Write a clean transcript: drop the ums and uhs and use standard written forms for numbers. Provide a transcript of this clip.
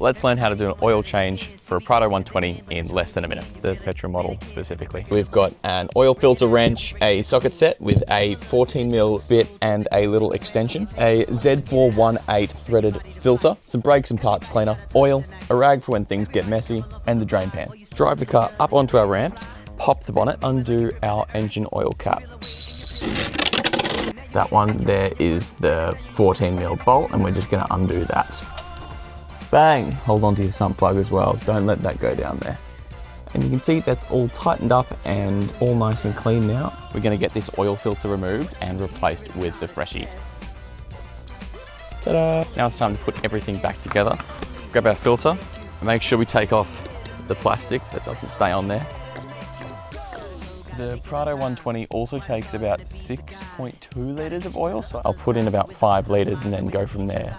Let's learn how to do an oil change for a Prado 120 in less than a minute, the petrol model specifically. We've got an oil filter wrench, a socket set with a 14mm bit and a little extension, a Z418 threaded filter, some brakes and parts cleaner, oil, a rag for when things get messy, and the drain pan. Drive the car up onto our ramps, pop the bonnet, undo our engine oil cap. That one there is the 14mm bolt, and we're just going to undo that. Bang! Hold on to your sump plug as well, don't let that go down there. And you can see that's all tightened up and all nice and clean now. We're going to get this oil filter removed and replaced with the Freshie. Ta-da! Now it's time to put everything back together. Grab our filter and make sure we take off the plastic that doesn't stay on there. The Prado 120 also takes about 6.2 litres of oil, so I'll put in about 5 litres and then go from there.